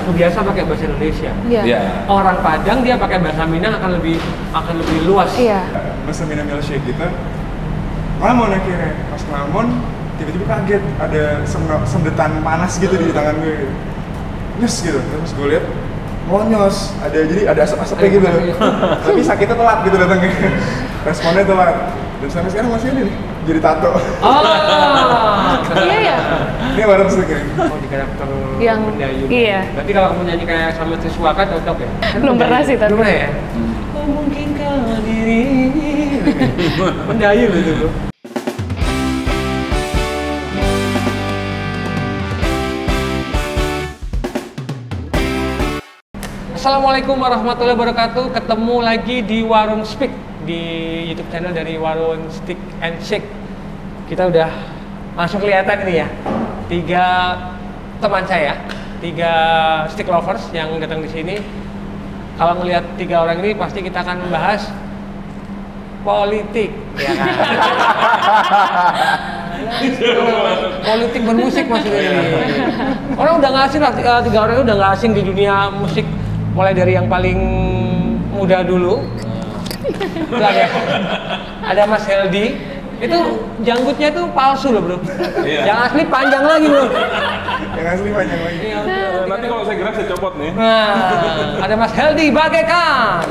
kebiasa pakai bahasa Indonesia. Iya. Iya. Orang Padang dia pakai bahasa Minang akan lebih luas. Iya. Bahasa Minang milkshake kita ngelamun akhirnya. Pas ngelamun, tiba-tiba kaget ada sendetan panas gitu di tangan gue gitu. Nyes gitu, terus gue lihat nyos, jadi ada asap-asapnya gitu. Tapi sakitnya telat gitu datangnya. Responnya telat. Dan sampai sekarang masih ada nih, jadi tato. Iya ya. Ini bareng sedikit. Oh, di karakter Yang Mendayu. iya. Berarti kalau kamu nyanyi kayak sama Triswaka cocok ya? Belum pernah sih, tapi. Belum pernah ya? Oh, mungkinkah diri Mendayu gitu bro. Assalamualaikum warahmatullahi wabarakatuh. Ketemu lagi di Warung Speak di YouTube channel dari Warung Stick and Shake. Kita udah langsung kelihatan ini ya. 3 teman saya, 3 stick lovers yang datang di sini. Kalau ngelihat 3 orang ini pasti kita akan membahas politik, ya kan? Politik bermusik maksudnya ini. Orang udah nggak asing lah, 3 orang itu udah nggak asing di dunia musik. Mulai dari yang paling muda dulu, ada Mas Heldi, itu janggutnya itu palsu loh bro, yang asli panjang lagi bro. Yang asli panjang lagi. Nanti kalau saya gerak saya copot nih. Nah, ada Mas Heldi Bagaikan.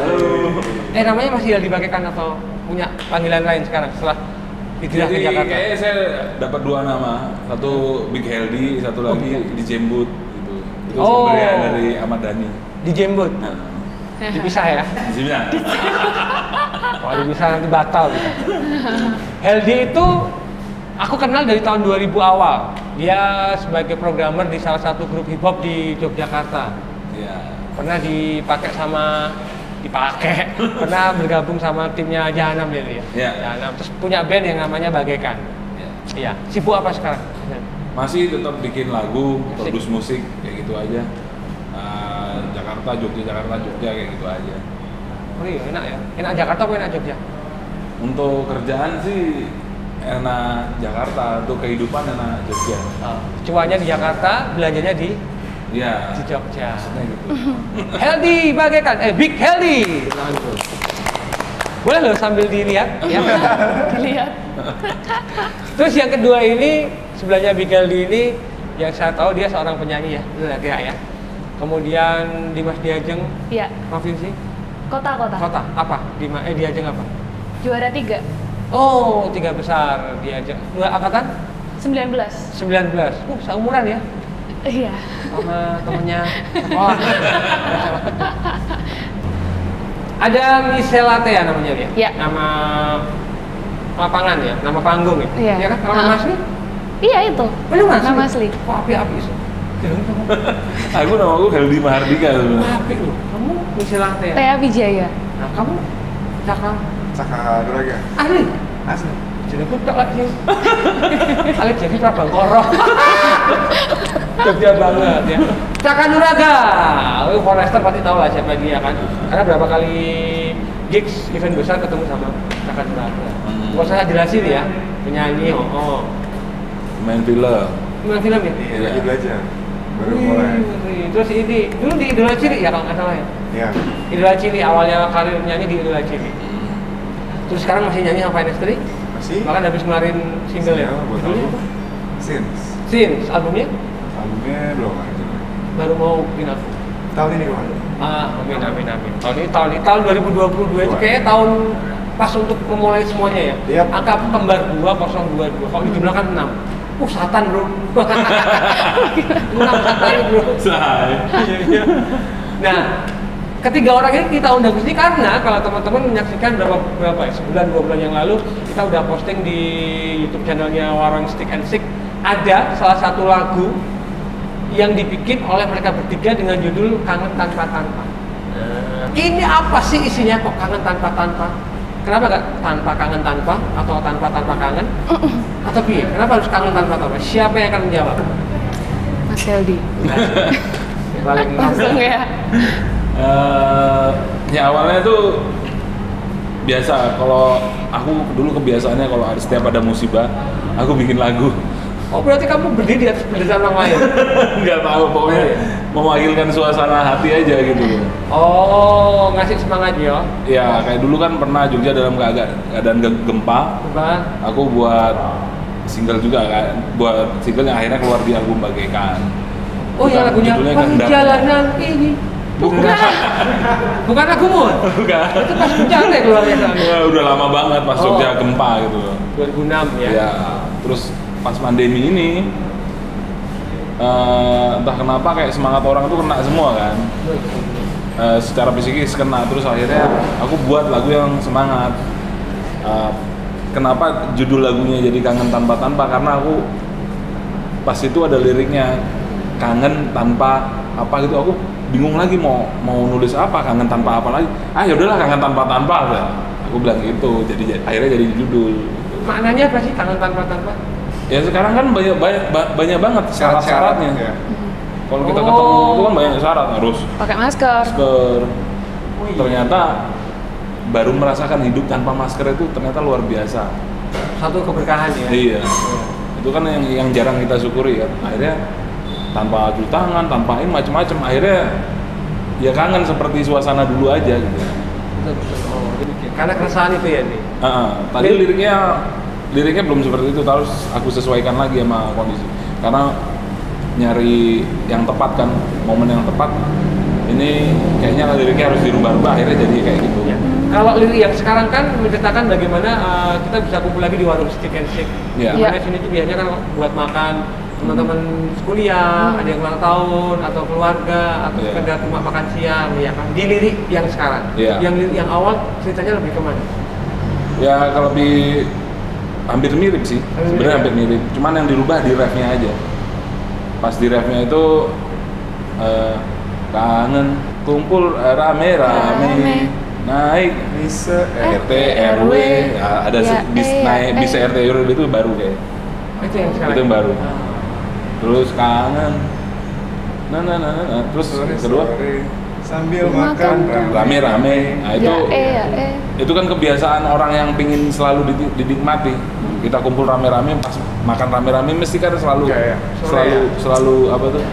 Namanya masih Heldi Bagaikan atau punya panggilan lain sekarang setelah hijrah ke Jakarta? Kayaknya saya dapat 2 nama, satu Big Heldi, satu lagi di Jembut gitu. Itu pemberian dari Ahmad Dhani. Di Jembut, dipisah ya? Dipisah. Kalau bisa nanti batal gitu. Heldi itu aku kenal dari tahun 2000 awal. Dia sebagai programmer di salah satu grup hip hop di Yogyakarta. Iya. Pernah pernah bergabung sama timnya Jahanam dia. Iya. Jahanam. Terus punya band yang namanya Bagaikan. Iya. Sibuk apa sekarang? Masih tetap bikin lagu, produce musik kayak gitu aja. Jakarta, Jogja kayak gitu aja. Oh iya, enak ya. Enak Jakarta apa enak Jogja? Untuk kerjaan sih enak Jakarta, untuk kehidupan enak Jogja. Cuannya di Jakarta, belanjanya di Iya. Jogja. Maksudnya gitu. Heldi Bagaikan, Big Heldi. Boleh loh sambil dilihat, ya. Dilihat. Terus yang kedua ini sebelahnya Big Heldi ini, yang saya tahu dia seorang penyanyi ya, ya. Kemudian Dimas Diajeng, Iya. provinsi? Kota. Kota, apa? Diajeng apa? Juara 3. Oh, 3 besar Diajeng. Angkatan? 19. 19. Seumuran ya? Iya. Sama temennya sekolah. Ada Michelle Atea namanya dia? Iya. Nama lapangan ya? Nama panggung ya? Iya. Ya kan? Kalau nama asli? Iya itu. Bener asli? Nama asli. Kok api-api sih? Aku nama aku Heldi Mahardika sebenarnya. Api loh. Kamu Michelle Atea? Tea Wijaya. Nah, kamu Saka Duraga. Asli? Asli. Jadi putak lagi. Alek jadi Prabangkara. Jogja banget ya. Caka Nuraga. Forester pasti tahu lah siapa dia kan. Karena berapa kali gigs event besar ketemu sama Caka Nuraga. Gak usah jelasin ya. Penyanyi, Main film. Main film ya? Iya, lagi belajar. Baru mulai. Terus ini dulu di Idola Cili ya kalau nggak salah ya. Iya. Idola Cili awalnya karir nyanyi di Idola Cili. Terus sekarang masih nyanyi sama Finestri. Masih? Bahkan habis ngeluarin single ya. Buat Judulnya album. apa? Sins. Sins, albumnya Albumnya belum ada. baru mau final. Tahun ini kemarin. Amin. Tahun 2022 itu kayaknya tahun pas untuk memulai semuanya ya. Yap. Angka kembar 2022. Kalau dijumlahkan 6. Satan bro. 6 satan bro. Iya. Nah, ketiga orang ini kita undang ke sini karena kalau teman-teman menyaksikan berapa ya, sebulan 2 bulan yang lalu kita udah posting di YouTube channelnya Warung Stick and Shake, ada salah satu lagu yang dibikin oleh mereka bertiga dengan judul Kangen Tanpa Tanpa. Ini apa sih isinya kok kangen tanpa tanpa? Kenapa gak tanpa kangen tanpa atau tanpa tanpa kangen? Atau piye? Kenapa harus kangen tanpa tanpa? Siapa yang akan menjawab? Mas Heldi. Langsung ya. Ya awalnya tuh biasa, kalau aku dulu kebiasaannya kalau setiap ada musibah aku bikin lagu. Oh berarti kamu berdiri di atas penderitaan orang lain? Nggak tahu pokoknya mewakilkan suasana hati aja gitu. Oh, ngasih semangat ya? Ya kayak dulu kan pernah Jogja dalam keadaan gempa. Aku buat single juga kan, buat single yang akhirnya keluar di album Bagaikan. Oh ya lagunya Perjalanan ini. Bukan lagumu? Bukan. Itu pas bencana keluarnya kan? Ya, udah lama banget pas Jogja gempa gitu. 2006 ya? Ya, terus pas pandemi ini entah kenapa kayak semangat orang tuh kena semua kan. Secara psikis kena, terus akhirnya aku buat lagu yang semangat. Kenapa judul lagunya jadi Kangen Tanpa Tanpa? Karena aku pas itu ada liriknya kangen tanpa apa gitu, aku bingung lagi mau nulis apa, kangen tanpa apa lagi. Ya udahlah kangen tanpa tanpa ya. Aku bilang gitu, jadi akhirnya jadi judul. Maknanya apa sih kangen tanpa tanpa? Ya sekarang kan banyak banget syarat-syaratnya. Ya. Kalau kita ketemu itu kan banyak syarat, harus pakai masker. Ternyata baru merasakan hidup tanpa masker itu ternyata luar biasa. Satu keberkahan ya. Iya. Itu kan yang jarang kita syukuri kan. Akhirnya tanpa cuci tangan, tanpa ini macam-macam, akhirnya ya kangen seperti suasana dulu aja gitu. Oh, karena keresahan itu ya nih. Tadi liriknya belum seperti itu, harus aku sesuaikan lagi sama kondisi. Karena nyari yang tepat kan, momen yang tepat. Ini kayaknya liriknya harus dirubah-rubah, akhirnya jadi kayak gitu. Ya. Kalau lirik yang sekarang kan menceritakan bagaimana kita bisa kumpul lagi di warung stick and shake. Ya. Karena sini tuh biasanya kan buat makan teman-teman kuliah, ada yang ulang tahun atau keluarga atau sekedar cuma makan siang ya kan. Di lirik yang sekarang, yang lirik yang awal ceritanya lebih kemana? Ya kalau lebih hampir mirip sih, sebenarnya hampir mirip. Cuman yang dirubah di refnya aja. Pas di refnya itu kangen kumpul rame-rame naik bisa RT RW ada naik bisa RT RW itu baru kayak. Itu yang sekarang. Itu yang baru. Terus kangen terus kedua sambil makan rame-rame. Nah itu kan kebiasaan orang yang pingin selalu dinikmati. Kita kumpul rame-rame, pas makan rame-rame mesti kan selalu apa tuh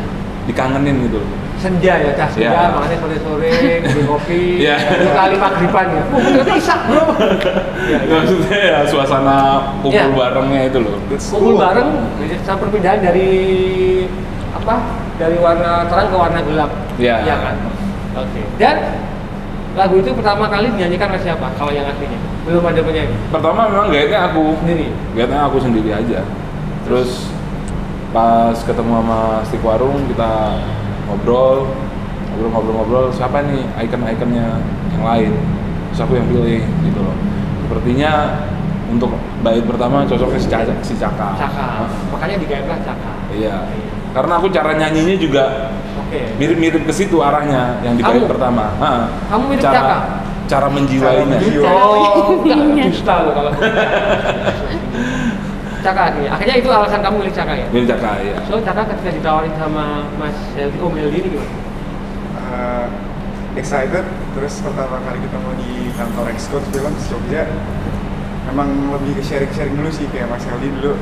dikangenin gitu. Senja ya, senja, makanya sore-sore minum kopi, kali maghriban ya. Ternyata isak bro. Maksudnya ya suasana kumpul barengnya itu loh. Kumpul bareng, sama perpindahan dari apa? Dari warna terang ke warna gelap. Iya kan? Oke. Dan lagu itu pertama kali dinyanyikan oleh siapa? Kalau yang aslinya? Belum ada penyanyi. Pertama memang gaetnya aku sendiri. Gaetnya aku sendiri aja. Terus pas ketemu sama Stick Warung kita ngobrol siapa nih icon-iconnya yang lain. Terus aku yang pilih gitu loh. Sepertinya untuk bait pertama cocoknya si Caka. Makanya digaetlah Caka. Iya. Karena aku cara nyanyinya juga mirip-mirip ke situ arahnya yang di bait pertama. Kamu mirip Caka? Cara menjiwainya. Enggak dusta loh kalau Caka akhirnya itu alasan kamu milih Caka ya? Milih Caka ya. So Caka ketika ditawarin sama Mas Heldi ini gimana? Excited, terus pertama kali ketemu di kantor Excode Film Jogja emang lebih ke sharing dulu sih, kayak Mas Heldi dulu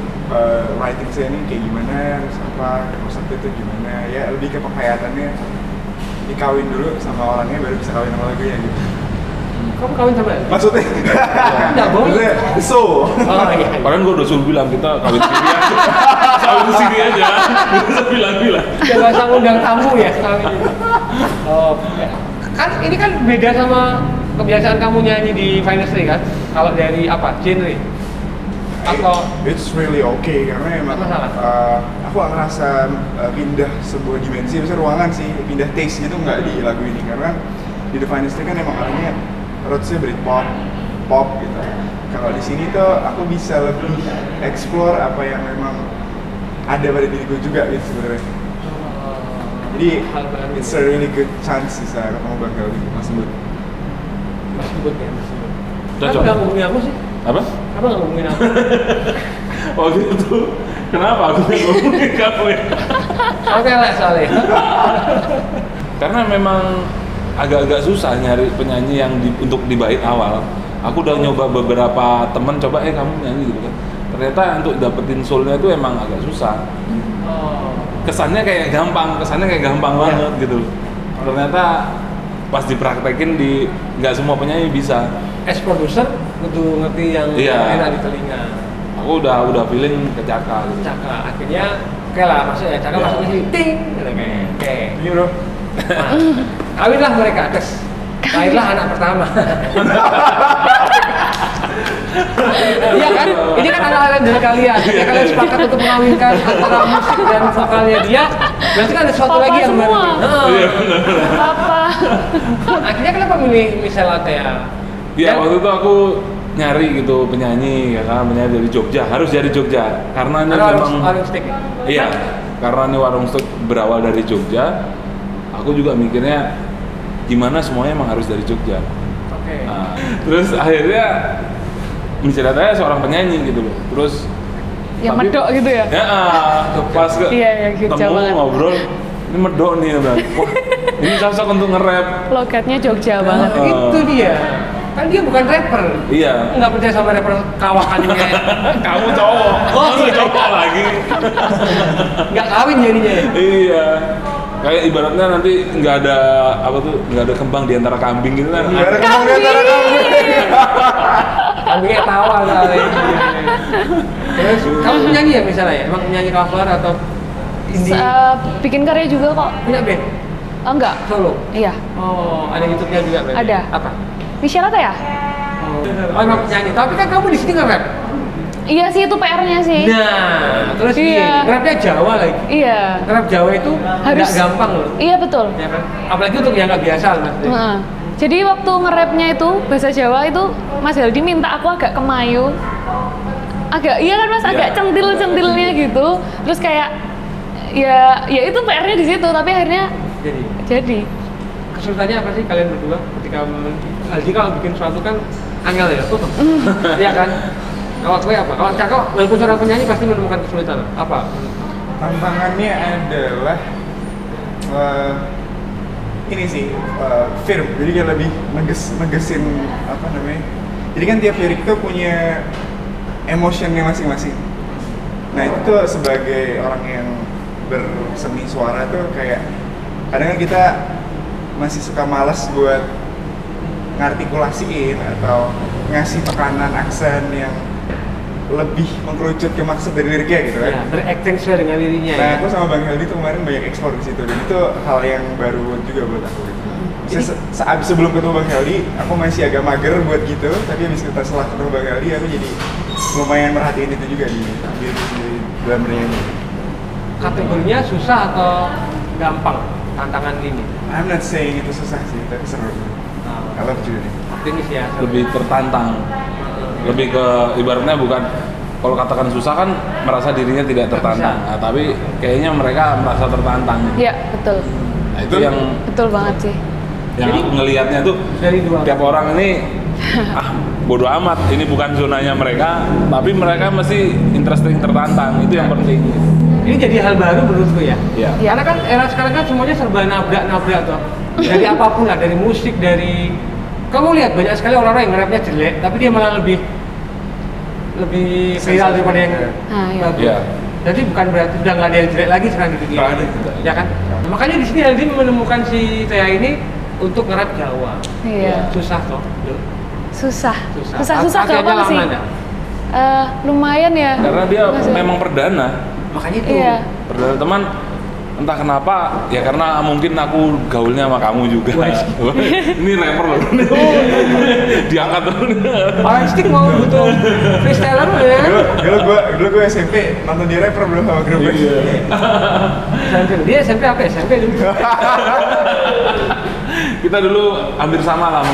writing saya ini kayak gimana, terus apa, konsep itu gimana, ya lebih ke penghayatannya dikawin dulu sama orangnya baru bisa kawin sama lagunya gitu. Kamu kawin sama dia? Maksudnya? Enggak boleh. So. Padahal gue udah suruh bilang kita kawin sini aja. Kawin sini aja. Bisa bilang. Ya nggak usah undang tamu ya kawin. Kan ini kan beda sama kebiasaan kamu nyanyi di Finestry kan? Kalau dari apa? Genre? Atau? It's really okay karena emang aku gak ngerasa pindah sebuah dimensi, misalnya ruangan sih, pindah taste gitu nggak di lagu ini karena di The Finestry kan emang arahnya rootsnya Britpop, pop gitu. Kalau di sini tuh aku bisa lebih explore apa yang memang ada pada diriku juga gitu sebenarnya. Jadi it's a really good chance bisa ketemu Bang Heldi, Mas Bud. Mas Bud ya, Mas Bud. Kenapa nggak ngomongin aku sih? Apa? Kenapa nggak ngomongin aku? Waktu itu kenapa aku nggak ngomongin kamu ya? Oke lah soalnya. Karena memang agak-agak susah nyari penyanyi yang untuk di bait awal. Aku udah nyoba beberapa temen coba kamu nyanyi gitu kan. Ternyata untuk dapetin soulnya itu emang agak susah. kesannya kayak gampang banget gitu. Ternyata pas dipraktekin nggak semua penyanyi bisa. As producer kudu ngerti yang enak di telinga. Aku udah feeling ke Caka gitu. Caka akhirnya oke lah, maksudnya Caka masuk di sini ting gitu kayak. Oke. Ini bro. Nah, kawinlah mereka, lahirlah anak pertama. Iya kan? Ini kan anak-anak dari kalian. Ya kalian sepakat untuk mengawinkan antara musik dan vokalnya dia. Berarti kan ada sesuatu Papa lagi yang baru. semua. Apa? Akhirnya kenapa milih Michelle Atea? Iya, waktu itu aku nyari gitu penyanyi ya kan, penyanyi dari Jogja, harus dari Jogja karena ini memang warung steak. iya, karena ini warung steak berawal dari Jogja. Aku juga mikirnya gimana semuanya emang harus dari Jogja. Oke. Nah, terus akhirnya menceritanya seorang penyanyi gitu loh. Terus Yang medok gitu ya? ya pas Iya, Jogja ketemu banget. ngobrol, ini medok nih ya, wah ini cocok untuk nge-rap. Logatnya Jogja banget. Itu dia. Kan dia bukan rapper. Iya. Nggak percaya sama rapper kawakannya. Kamu cowok, cowok lagi. Nggak kawin jadinya. Iya. Kayak ibaratnya nanti nggak ada kembang di antara kambing gitu kan. Gak ada kembang di antara kambing. Kambingnya tawa kali. Terus kamu penyanyi ya misalnya ya? Emang penyanyi cover atau indie? Bikin karya juga kok. Punya band? Oh, enggak. Solo? Iya. Oh, ada YouTube-nya juga berarti? Ada. Apa? Michelle ya? Oh, emang penyanyi. Tapi kan kamu di sini nge-rap. Iya sih, itu PR-nya sih. Nah, terus Iya. nge-rapnya Jawa lagi. Iya. Nge-rap Jawa itu nggak gampang loh. Iya betul. Ya kan? Apalagi untuk yang nggak biasa mas. Heeh. Jadi waktu nge-rapnya itu bahasa Jawa itu Mas Heldi minta aku agak kemayu. Iya kan Mas, agak centil-centilnya gitu. Terus kayak ya itu PR-nya di situ, tapi akhirnya jadi. Kesulitannya apa sih kalian berdua ketika Aldi kalau bikin sesuatu kan angel ya? Iya kan? Kalau gue apa? Kalau Caka walaupun seorang penyanyi pasti menemukan kesulitan apa? Tantangannya adalah ini sih firm, jadi kan lebih negesin apa namanya. Jadi kan tiap lirik itu punya emotionnya masing-masing. Nah itu tuh sebagai orang yang berseni suara tuh kayak kadang kan kita masih suka malas buat ngartikulasiin atau ngasih tekanan aksen yang lebih mengkerucut ke maksud dari liriknya gitu kan. Ya, berakting sesuai dengan liriknya. Nah, Ya. aku sama Bang Heldi tuh kemarin banyak eksplor di situ dan itu hal yang baru juga buat aku gitu. Saat sebelum ketemu Bang Heldi, aku masih agak mager buat gitu, tapi habis setelah ketemu Bang Heldi, aku jadi lumayan merhatiin itu juga di dalam bernyanyi. Kategorinya susah atau gampang tantangan ini? I'm not saying itu susah sih, tapi seru. I love juga nih. Optimis ya. Lebih tertantang, lebih ke ibaratnya bukan kalau katakan susah kan merasa dirinya tidak tertantang, nah, tapi kayaknya mereka merasa tertantang. Iya, betul. Nah, itu yang Betul banget sih. yang aku ngelihatnya tuh dari dua tiap orang ini bodo amat, ini bukan zonanya mereka, tapi mereka mesti interesting, tertantang, itu yang penting. Ini jadi hal baru menurutku ya. Iya. Ya. Karena kan era sekarang kan semuanya serba nabrak tuh. Dari apapun lah, dari musik, dari kamu lihat banyak sekali orang-orang yang nge-rapnya jelek, tapi dia malah lebih viral daripada yang Iya. bagus. Iya. Jadi bukan berarti udah nggak ada yang jelek lagi sekarang di dunia. Nggak ada, tidak. Ya kan? Makanya di sini Aldi menemukan si Thea ini untuk nge-rap Jawa. Iya. Susah toh. Susah Latihannya gampang lama sih. nggak? Lumayan ya. Karena dia Mas, memang perdana. Makanya itu. Iya. Perdana teman, entah kenapa ya karena mungkin aku gaulnya sama kamu juga. Ini rapper loh. Diangkat dulu. Orang stick mau butuh freestyler ya. Dulu gue SMP nonton dia rapper belum sama grup. SMP. Dia SMP apa? SMP dulu. Kita dulu hampir sama lah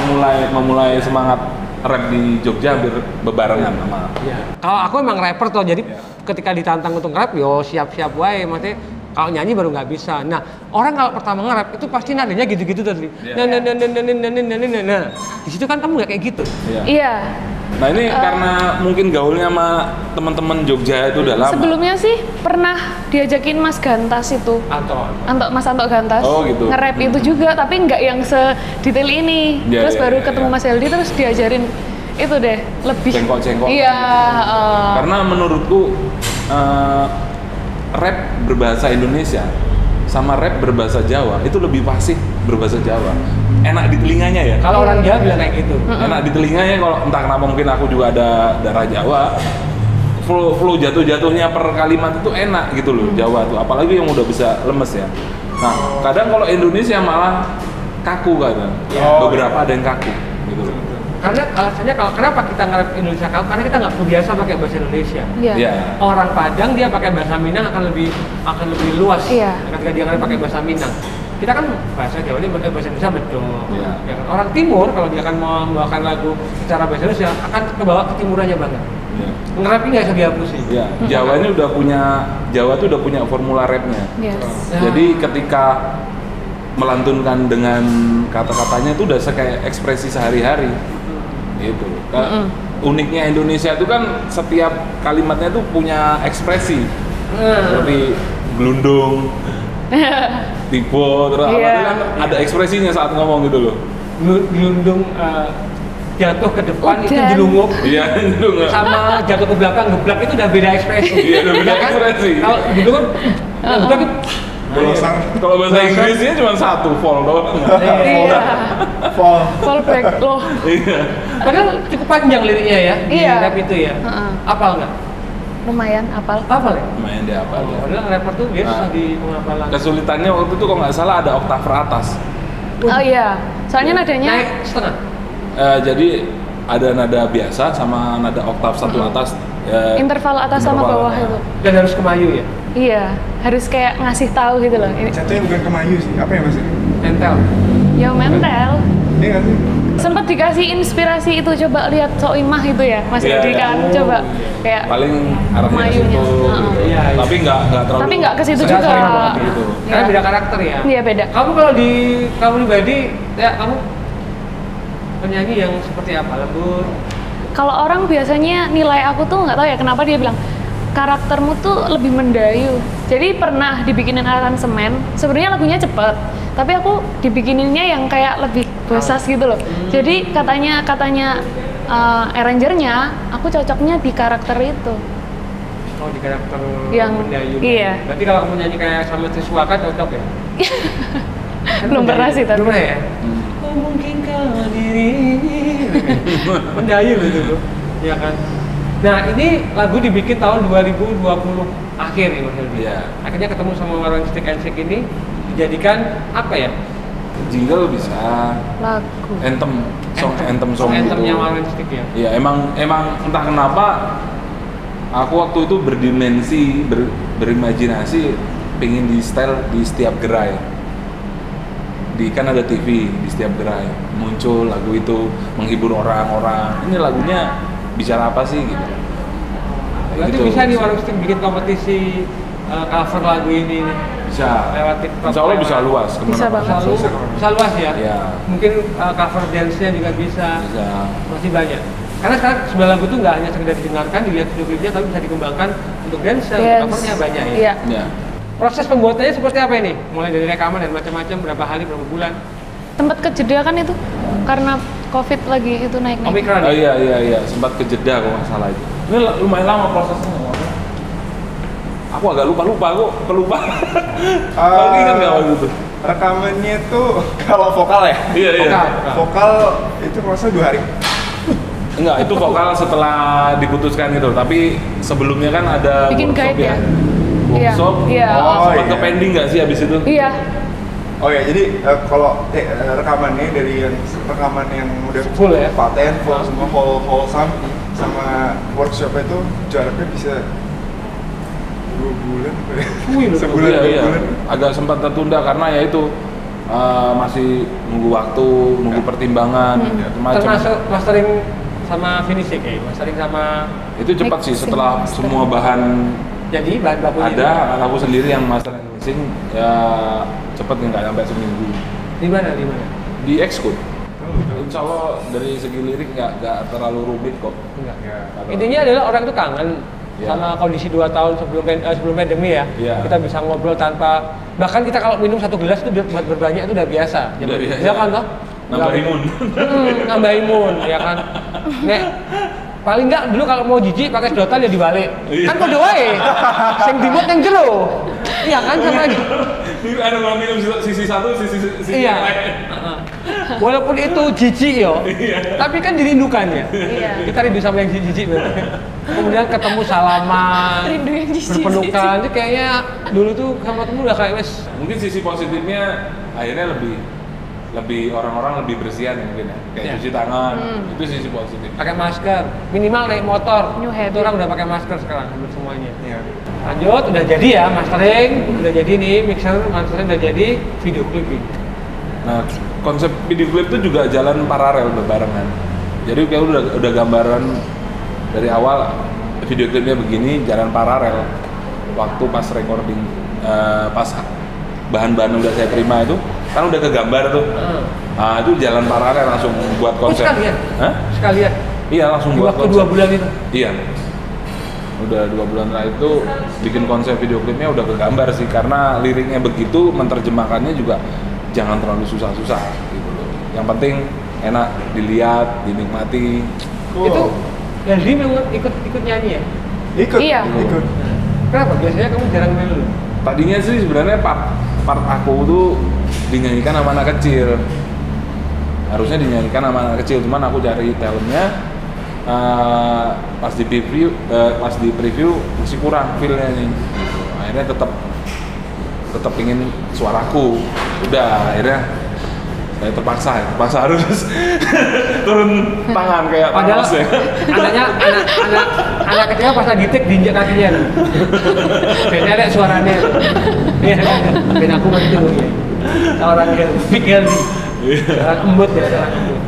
memulai semangat rap di Jogja hampir bebarengan sama. Kalau aku emang rapper tuh, jadi ketika ditantang untuk rap, yo siap-siap wae, maksudnya kalau nyanyi baru nggak bisa. Nah, orang kalau pertama nge-rap itu pasti nadanya gitu-gitu tadi. Nah, di situ kan kamu nggak kayak gitu. Iya. Nah ini karena mungkin gaulnya sama teman-teman Jogja itu udah lama. Sebelumnya sih pernah diajakin Mas Gantas itu. Mas Anto Gantas. Oh, gitu. Nge-rap itu juga, tapi nggak yang sedetail ini. Ya, Terus ya, baru ya, ketemu ya. Mas Heldi terus diajarin itu deh, lebih Cengkok-cengkok. Iya, Karena menurutku rap berbahasa Indonesia sama rap berbahasa Jawa itu lebih fasih berbahasa Jawa. Enak di telinganya ya. Kalau orang Jawa bilang kayak gitu. Enak di telinganya, kalau entah kenapa mungkin aku juga ada darah Jawa. Flow jatuh-jatuhnya per kalimat itu enak gitu loh Jawa tuh, apalagi yang udah bisa lemes ya. Nah, kadang kalau Indonesia malah kaku kadang. Beberapa ada yang kaku gitu loh. Karena alasannya kenapa kita nge-rap Indonesia kaku? Karena kita nggak terbiasa pakai bahasa Indonesia. Iya. Orang Padang dia pakai bahasa Minang akan lebih luas. Iya. Ketika dia nge-rap pakai bahasa Minang. Kita kan bahasa Jawa ini pakai bahasa Indonesia betul. Iya. Ya kan? Orang Timur kalau dia akan membawakan lagu secara bahasa Indonesia akan kebawa ketimurannya banget. Iya. Nge-rap ini nggak bisa dihapusin. Ya, Jawa ini Jawa tuh udah punya formula rapnya. Yes. Jadi ketika melantunkan dengan kata-katanya itu udah kayak ekspresi sehari-hari. Gitu. Uniknya Indonesia itu kan setiap kalimatnya tuh punya ekspresi. Seperti gelundung, tipe, terus apa itu kan ada ekspresinya saat ngomong gitu loh. Gelundung jatuh ke depan itu Udan. jelunguk. Iya, gelundung. Sama jatuh ke belakang geblak itu udah beda ekspresi. Iya, udah beda Ya kan? ekspresi. Kalau gitu kan geblak itu Kalau bahasa Inggrisnya cuma satu, fall doang. Iya. Fall. Fallback loh. Iya. padahal cukup panjang liriknya ya di Iya. rap itu ya. Apal nggak? Lumayan apal. Apal ya? Lumayan dia apa ya. Padahal rapper tuh dia susah di pengapalan. Kesulitannya waktu itu kalau nggak salah ada oktav teratas. Oh iya. Soalnya nadanya Naik setengah. Jadi ada nada biasa sama nada oktav satu atas. interval atas sama interval bawah atas. itu. Dan harus kemayu ya. Iya, harus kayak ngasih tahu gitu loh. Ini Jatuhnya bukan ke Mayu sih, apa ya mas? Entel. ya mental. Iya nggak sih? Sempat dikasih inspirasi itu, coba lihat Soimah itu ya, Mas Iya, Edi iya. kan, coba kayak Paling arahnya ke Mayunya. situ. Heeh. Gitu. Iya, iya. Tapi nggak terlalu. tapi nggak ke situ Nggak juga. sama banget gitu. Karena Iya. beda karakter ya. Iya beda. Kamu kalau di kamu pribadi ya kamu penyanyi yang seperti apa? Lembut. Kalau orang biasanya nilai aku tuh nggak tahu ya kenapa dia bilang karaktermu tuh lebih mendayu. Jadi pernah dibikinin aransemen, sebenarnya lagunya cepet, tapi aku dibikininnya yang kayak lebih bosas gitu loh. Jadi katanya arrangernya, aku cocoknya di karakter itu. Oh di karakter Yang- mendayu. iya. Berarti kalau kamu nyanyi kayak sama Triswaka cocok ya? Kan Belum pernah mendayu. sih, tapi. Belum pernah ya? Oh mungkinkah diri mendayu gitu bro, ya kan? Nah ini lagu dibikin tahun 2020 akhir ya Mas Heldi. Iya. Akhirnya ketemu sama Marwan Stick and Shake ini dijadikan apa ya? Jingle bisa, Lagu. anthem song Anthemnya gitu. Marwan Stick ya. Iya, emang entah kenapa aku waktu itu berdimensi, berimajinasi pengen di style di setiap gerai. Kan ada TV di setiap gerai muncul lagu itu menghibur orang-orang. Ini lagunya bicara apa sih gitu. Berarti Gitu. bisa nih Marwan Stick bikin kompetisi cover lagu ini nih. Bisa. Lewat TikTok. Insya Allah bisa luas kemana-mana. Bisa banget. Bisa luas ya. Iya. Mungkin cover dance-nya juga bisa. Bisa. Masih banyak. Karena sekarang sebuah lagu itu nggak hanya sekedar didengarkan, dilihat video klipnya, tapi bisa dikembangkan untuk dance, covernya banyak ya. Iya. Ya. Proses pembuatannya seperti apa ini? Mulai dari rekaman dan macam-macam, berapa hari, berapa bulan? Tempat kejeda kan itu karena COVID lagi itu naik-naik. Omikron. Oh iya, sempat kejeda kalau nggak salah itu. Ini lumayan lama prosesnya. Aku agak lupa, aku pelupa. Kamu ingat nggak waktu itu? Rekamannya tuh kalau vokal ya? Iya. Vokal. Vokal itu kurasa 2 hari. Enggak, itu vokal setelah diputuskan gitu. Tapi sebelumnya kan ada Bikin workshop guide ya? Workshop. Iya. Oh, Sempat iya. ke pending nggak sih abis itu? Iya. Oh ya, jadi kalau rekamannya dari yang rekaman yang udah Full ya? paten, full semua, full sound sama workshop itu jaraknya bisa 2 bulan, Wih, sebulan, Iya, 2 iya. bulan. Agak sempat tertunda karena ya itu masih nunggu waktu, nunggu pertimbangan, macam. Termasuk mastering sama finishing ya? Mastering sama Itu cepat sih setelah semua bahan jadi bahan bakunya ada, aku sendiri yang master mixing ya cepet nggak sampai seminggu. di mana? Di Xcode. Insya Allah dari segi lirik nggak terlalu rumit kok. Enggak. Ya. Intinya adalah orang itu kangen Iya. sama kondisi 2 tahun sebelum pandemi ya. Iya. Kita bisa ngobrol tanpa, bahkan kita kalau minum 1 gelas itu buat berbanyak itu udah biasa. Udah biasa. Ya kan toh? Nambah imun. Nambah imun ya kan. Nek Paling enggak dulu kalau mau jijik pakai sedotan ya dibalik. Iya. Kan kode wae. Sing dimut yang jero. Iya kan sama aja. Ada mau minum sisi satu, sisi Iya. yang lain. Walaupun itu jijik yo. Tapi kan dirindukan ya. Iya. Kita rindu sama yang jijik berarti. Kemudian ketemu salaman, Rindu yang jijik. berpelukan. Itu kayaknya dulu tuh sama temen udah kayak wes. Mungkin sisi positifnya akhirnya lebih orang-orang lebih bersihan mungkin ya. Kayak Iya. cuci tangan. Itu sisi positif. Pakai masker, minimal naik motor. New habit. Itu orang udah pakai masker sekarang hampir semuanya. Iya. Lanjut, udah jadi ya mastering, udah jadi nih mixer, mastering udah jadi, video clipping. Nah, konsep video clip itu juga jalan paralel berbarengan. Jadi kayak udah gambaran dari awal video clipnya begini jalan paralel. Waktu pas recording, pas bahan-bahan udah saya terima itu, kan udah kegambar tuh. Nah, itu jalan paralel langsung buat konsep. Sekalian? Hah? Sekalian? Iya, langsung Di buat waktu konsep. 2 bulan itu? Iya. Udah 2 bulan terakhir itu bikin konsep video klipnya udah kegambar sih, karena liriknya begitu, menerjemahkannya juga jangan terlalu susah-susah gitu loh. Yang penting enak dilihat, dinikmati. Itu Heldi memang ikut nyanyi ya? Ikut. Iya. Ikut. Kenapa? Biasanya kamu jarang melu. Tadinya sih sebenarnya part aku tuh dinyanyikan sama anak kecil. Harusnya dinyanyikan sama anak kecil, cuman aku cari talentnya pas di preview masih kurang feel-nya nih. Akhirnya tetap ingin suaraku. Udah akhirnya saya terpaksa harus turun tangan kayak Padahal Thanos ya. anak kecil pas lagi tik diinjak kakinya. Beda ada suaranya. Iya kan? Beda aku begitu ya. Orang Heldi, big Heldi. Orang embut ya, orang embut.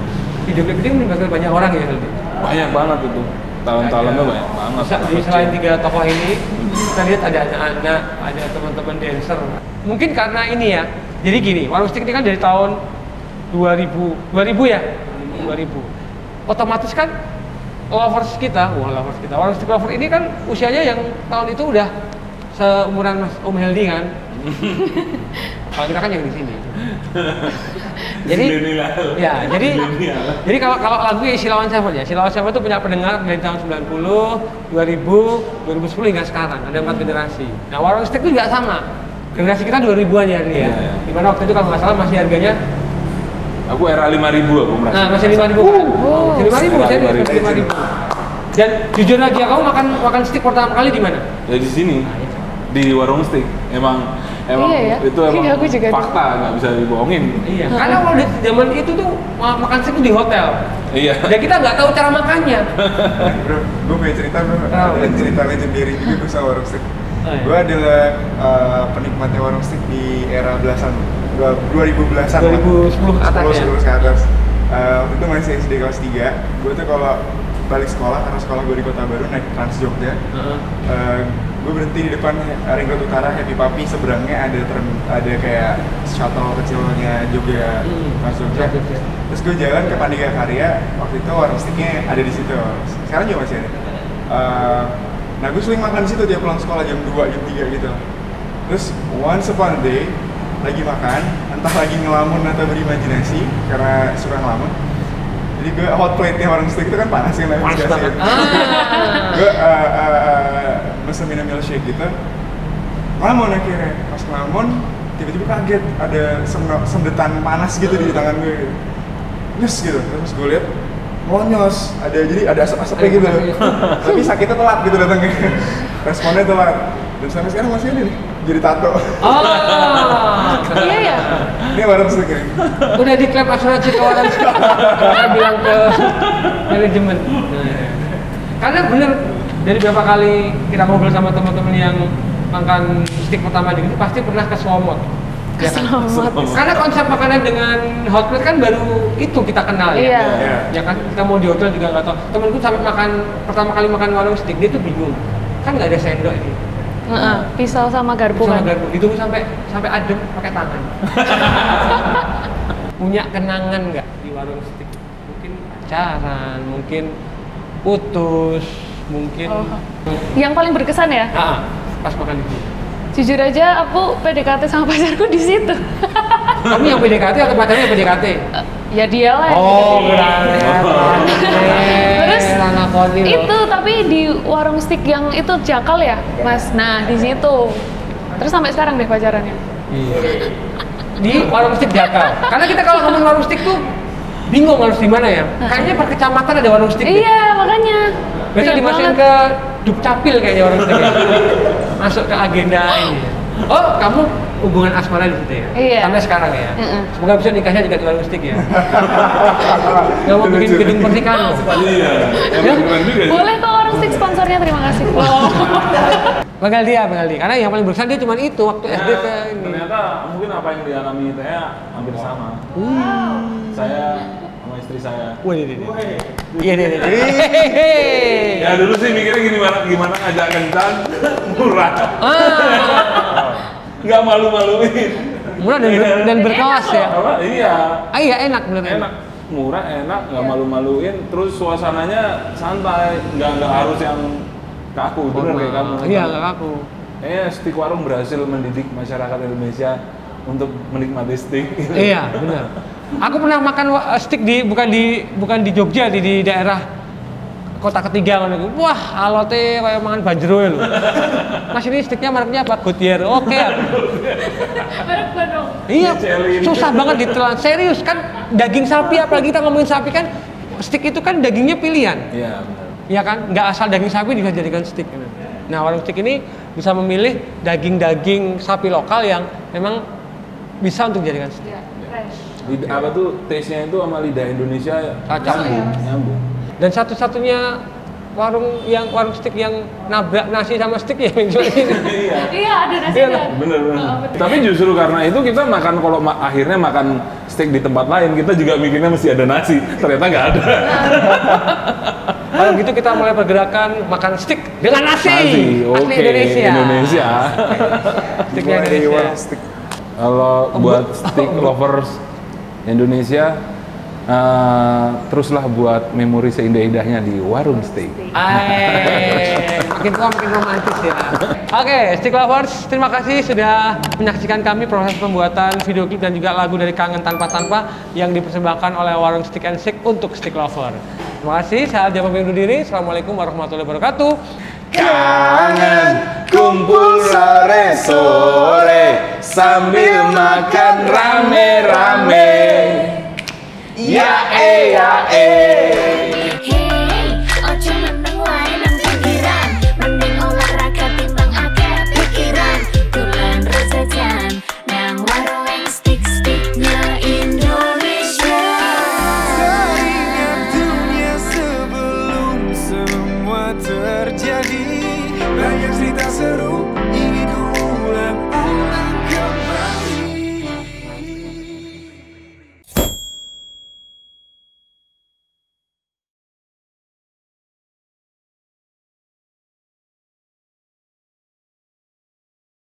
Video klip ini melibatkan banyak orang ya Heldi. Banyak banget itu. Talent-talentnya banyak banget. Di selain 3 tokoh ini, kita lihat ada anak-anak, ada teman-teman dancer. Mungkin karena ini ya. Jadi gini, Warung Stick ini kan dari tahun 2000 ya? 2000. Otomatis kan lovers kita, Warung Stick lover ini kan usianya yang tahun itu udah seumuran Mas Om Heldi kan. Kalau kita kan yang di sini. Jadi ya, jadi kalau lagu ya Silawan Seven ya. Silawan Seven itu punya pendengar dari tahun 90, 2000, 2010 hingga sekarang. Ada 4 generasi. Nah, Warung Stick itu juga sama. Generasi kita 2000-an ya dia. Iya. Dimana waktu itu kalau nggak salah masih harganya Aku era 5.000 aku merasa. nah, masih 5.000 kan? Masih 5.000, saya masih 5.000. Dan jujur aja, kamu makan stick pertama kali di mana? Ya di sini. Di Warung Stick. Emang Iya ya? itu emang Iya, aku juga fakta, nggak bisa dibohongin. Iya, karena kalau di zaman itu tuh makan stick tuh di hotel. Iya. Dan kita nggak tahu cara makannya. Bro, gue punya cerita bro. Ada cerita legendary juga gue sama Warung Stick. Oh, iya. Gue adalah penikmatnya Warung Stick di era belasan, 2000 belasan. 2010 atas ya? 10 ke atas. Waktu itu masih SD kelas 3. Gue tuh kalau balik sekolah, karena sekolah gue di Kota Baru, naik Trans Jogja. Gue berhenti di depan Ring Road Utara, Happy Papi, seberangnya ada kayak shuttle kecilnya Jogja, Trans Jogja. Terus gue jalan ke Pandega Karya, waktu itu Warung Sticknya ada di situ. Sekarang juga masih ada. Nah gue sering makan di situ tiap pulang sekolah jam 2, jam 3 gitu. Terus once upon a day, lagi makan, entah lagi ngelamun atau berimajinasi karena suka ngelamun. Jadi gue hot plate-nya Warung Stick itu kan panas kan, Panas banget. Gue mesen minum milkshake gitu, ngelamun akhirnya. Pas ngelamun, tiba-tiba kaget ada sendetan panas gitu di tangan gue gitu. Nyes gitu, terus gue lihat melonyos, ada asap-asapnya gitu. Tapi sakitnya telat gitu datangnya. Responnya telat. Dan sampai sekarang masih ada nih, jadi tato. Iya ya? Ini Warung Stick ini. Udah diklaim asuransi kawanan saya bilang ke manajemen. Karena bener, dari beberapa kali kita ngobrol sama teman-teman yang makan stick pertama di sini pasti pernah ke Slomot. Ya kan? Karena konsep makanan dengan hot plate kan baru itu kita kenal ya. Iya. Ya kan, kita mau di hotel juga nggak tahu. Temenku sampai pertama kali makan warung stick dia tuh bingung, kan nggak ada sendok ini. Pisau sama garpu Sama kan? garpu, ditunggu sampai adem pakai tangan. Punya kenangan nggak di warung stick? Mungkin pacaran, mungkin putus, mungkin. Yang paling berkesan ya? Pas makan itu. Jujur aja aku PDKT sama pacarku di situ. Kamu yang PDKT atau pacarnya yang PDKT? Ya dia lah. Oh, berarti. Terus kita ngakoni loh. Itu tapi di warung stick yang itu Jakal ya, Mas. Nah, di situ. Terus sampai sekarang deh pacarannya. Iya. Di warung stick Jakal. Karena kita kalau ngomong warung stick tuh bingung harus di mana ya. Kayaknya per kecamatan ada warung stick. Iya, makanya. Biasa dimasukin ke Dukcapil kayaknya warung stick. Masuk ke agenda ini. Oh, kamu hubungan asmara di situ ya? Iya. Sampai sekarang ya? Semoga bisa nikahnya juga di warung stick ya? Nggak mau bikin gedung pernikahan loh. Iya. Boleh kok warung stick sponsornya, terima kasih. Bang Aldi. Karena yang paling berkesan dia cuma itu waktu SD ke ini. Ternyata mungkin apa yang dialami Tea hampir sama. Saya sama istri saya. Iya. Ya dulu sih mikirnya gimana ngajak kencan murah. Nggak malu-maluin. Murah dan berkelas ya. Apa? Iya. Iya enak bener. Enak. Murah, enak, nggak malu-maluin. Terus suasananya santai, nggak harus yang kaku. Bener kayak kamu. Iya nggak kaku. Stick warung berhasil mendidik masyarakat Indonesia untuk menikmati stick. Iya benar. Aku pernah makan stick bukan di Jogja di daerah kota ketiga kan. Wah, alote kayak mangan banjero lho. Mas ini sticknya mereknya apa? Goodyear. Oke. Merek dong. Iya. Susah banget ditelan. Serius kan daging sapi, apalagi kita ngomongin sapi kan stick itu kan dagingnya pilihan. Iya, benar. Iya kan? Nggak asal daging sapi bisa dijadikan stick. Nah, warung stick ini bisa memilih daging-daging sapi lokal yang memang bisa untuk dijadikan stick. Iya, fresh. Apa tuh taste-nya itu sama lidah Indonesia nyambung. Dan satu-satunya warung stick yang nabrak nasi sama stick ya yang jual ini. Iya, ada nasinya. Bener. Tapi justru karena itu kita makan kalau akhirnya makan steak di tempat lain, kita juga mikirnya mesti ada nasi. Ternyata nggak ada. Kalau gitu kita mulai pergerakan makan stick dengan nasi. Asli Indonesia. Sticknya Indonesia. Kalau buat stick lovers Indonesia, teruslah buat memori seindah-indahnya di warung steak. Makin tua makin romantis ya. Oke, stick lovers, terima kasih sudah menyaksikan kami proses pembuatan video klip dan juga lagu dari Kangen Tanpa yang dipersembahkan oleh warung Stick and Shake untuk stick lover. Terima kasih, saya Aldi undur diri. Assalamualaikum warahmatullahi wabarakatuh. Kangen kumpul sore-sore sambil makan rame-rame. Ya Hey, ojo meneng wae nang pinggiran, mending olahraga timbang akeh pikiran. Tulan resejan nang warung stick-sticknya Indonesia. Teringat dunia sebelum semua terjadi, banyak cerita seru